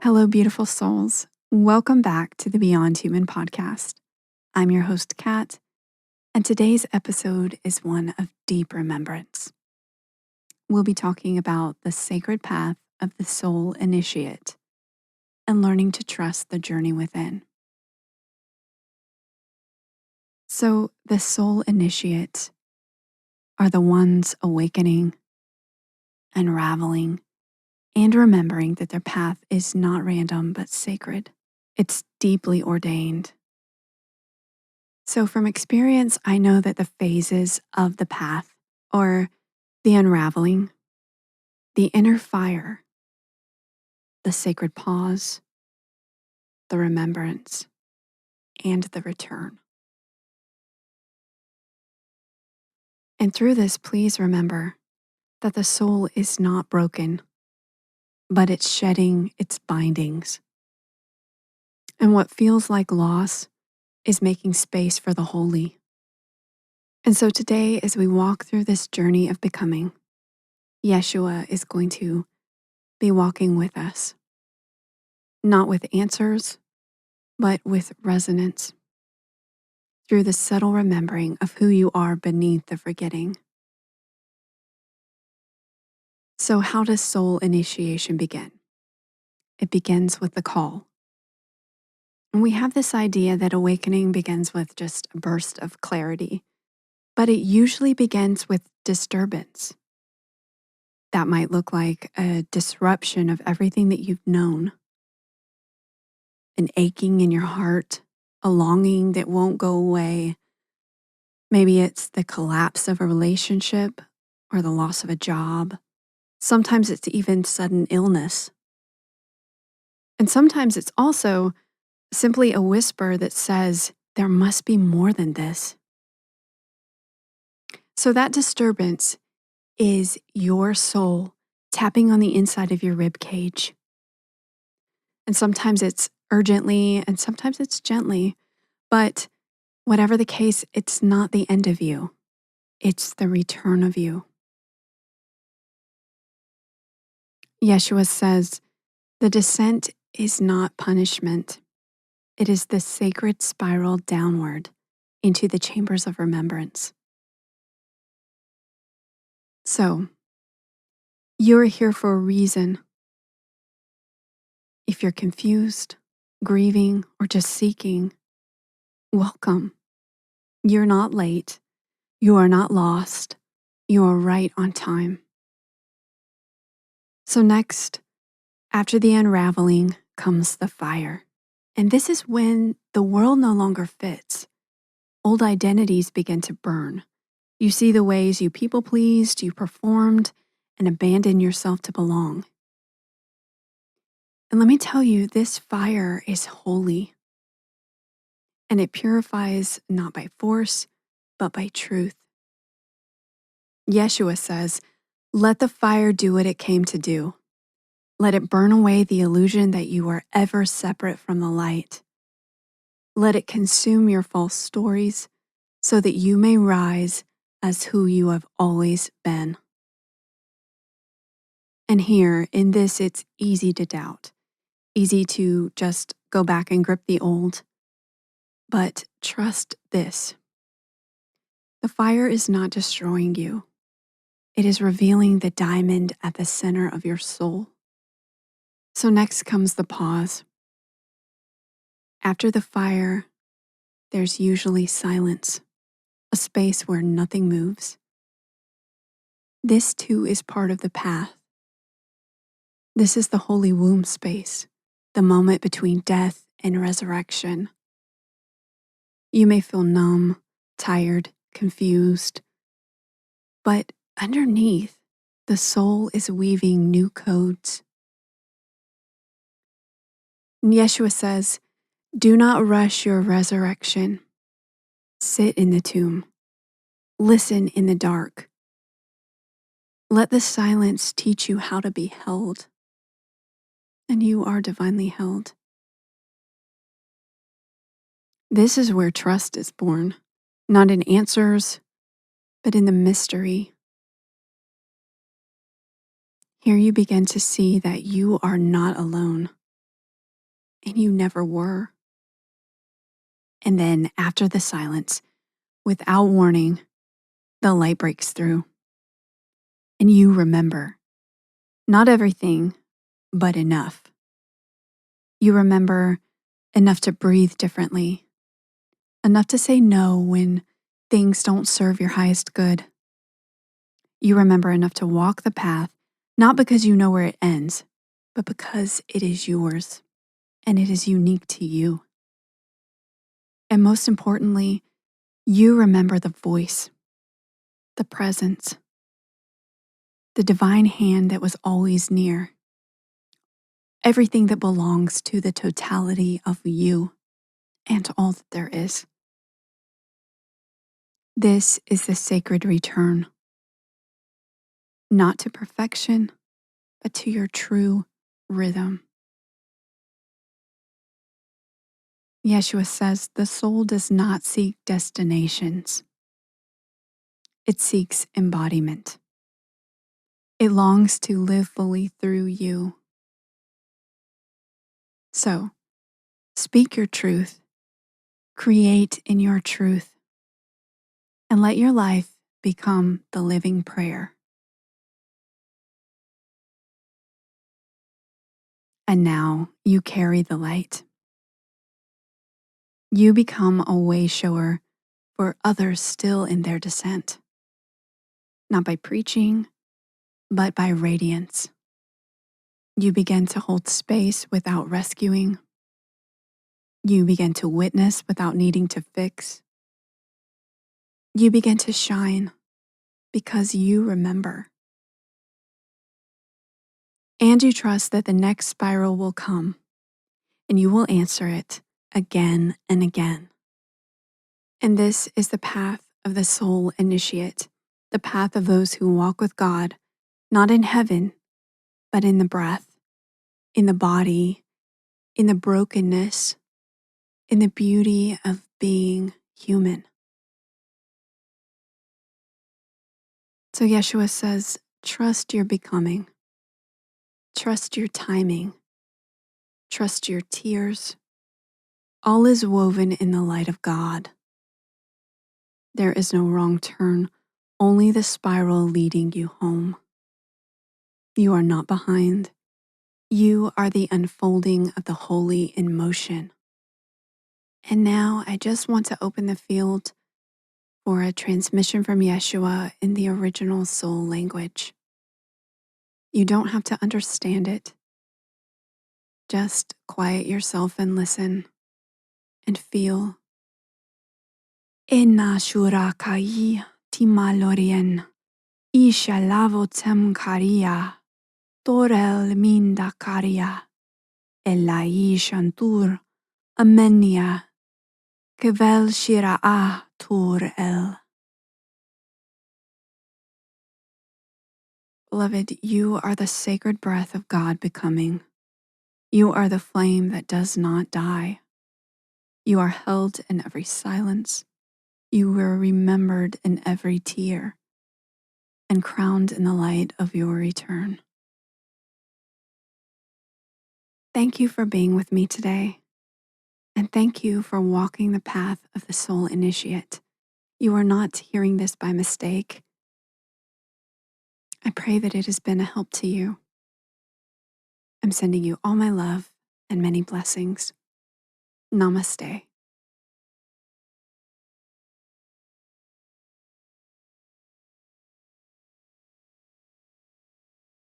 Hello, beautiful souls. Welcome back to the Beyond Human podcast. I'm your host, Kat, and today's episode is one of deep remembrance. We'll be talking about the sacred path of the soul initiate and learning to trust the journey within. So, the soul initiate are the ones awakening, unraveling, and remembering that their path is not random but sacred. It's deeply ordained. So, from experience, I know that the phases of the path, or the unraveling, the inner fire, the sacred pause, the remembrance, and the return. And through this, please remember that the soul is not broken, but it's shedding its bindings. And what feels like loss is making space for the holy. And so today, as we walk through this journey of becoming, Jeshua is going to be walking with us, not with answers, but with resonance, through the subtle remembering of who you are beneath the forgetting. So, how does soul initiation begin? It begins with the call. And we have this idea that awakening begins with just a burst of clarity, but it usually begins with disturbance. That might look like a disruption of everything that you've known, an aching in your heart, a longing that won't go away. Maybe it's the collapse of a relationship or the loss of a job. Sometimes it's even sudden illness. And sometimes it's also simply a whisper that says, there must be more than this. So that disturbance is your soul tapping on the inside of your rib cage. And sometimes it's urgently and sometimes it's gently, but whatever the case, it's not the end of you. It's the return of you. Jeshua says, the descent is not punishment. It is the sacred spiral downward into the chambers of remembrance. So, you're here for a reason. If you're confused, grieving, or just seeking, welcome. You're not late. You are not lost. You are right on time. So next, after the unraveling comes the fire. And this is when the world no longer fits. Old identities begin to burn. You see the ways you people pleased, you performed, and abandoned yourself to belong. And let me tell you, this fire is holy. And it purifies not by force, but by truth. Jeshua says, let the fire do what it came to do. Let it burn away the illusion that you are ever separate from the light. Let it consume your false stories so that you may rise as who you have always been. And here, in this, it's easy to doubt, easy to just go back and grip the old. But trust this. The fire is not destroying you. It is revealing the diamond at the center of your soul. So next comes the pause. After the fire, there's usually silence, a space where nothing moves. This too is part of the path. This is the holy womb space, the moment between death and resurrection. You may feel numb, tired, confused, but underneath, the soul is weaving new codes. And Jeshua says, do not rush your resurrection. Sit in the tomb. Listen in the dark. Let the silence teach you how to be held. And you are divinely held. This is where trust is born, not in answers, but in the mystery. Here you begin to see that you are not alone. and you never were. And then after the silence, without warning, the light breaks through. And you remember, not everything, but enough. You remember enough to breathe differently, enough to say no when things don't serve your highest good. You remember enough to walk the path, not because you know where it ends, but because it is yours and it is unique to you. And most importantly, you remember the voice, the presence, the divine hand that was always near, everything that belongs to the totality of you and to all that there is. This is the sacred return, not to perfection, but to your true rhythm. Jeshua says the soul does not seek destinations. It seeks embodiment. It longs to live fully through you. So, speak your truth, create in your truth, and let your life become the living prayer. And now you carry the light. You become a way shower for others still in their descent, not by preaching, but by radiance. You begin to hold space without rescuing. You begin to witness without needing to fix. You begin to shine because you remember. And you trust that the next spiral will come, and you will answer it again and again. And this is the path of the soul initiate, the path of those who walk with God, not in heaven, but in the breath, in the body, in the brokenness, in the beauty of being human. So Jeshua says, trust your becoming, trust your timing, trust your tears. All is woven in the light of God. There is no wrong turn, only the spiral leading you home. You are not behind. You are the unfolding of the holy in motion. And now I just want to open the field for a transmission from Jeshua in the original soul language. You don't have to understand it. Just quiet yourself and listen and feel. Enna shurakai timalorien, isha lavotem karia, torel minda karia, elai shantur, amenia, kevel shira'a tur el. Beloved, you are the sacred breath of God becoming. You are the flame that does not die. You are held in every silence. You were remembered in every tear and crowned in the light of your return. Thank you for being with me today. And thank you for walking the path of the soul initiate. You are not hearing this by mistake. I pray that it has been a help to you. I'm sending you all my love and many blessings. Namaste.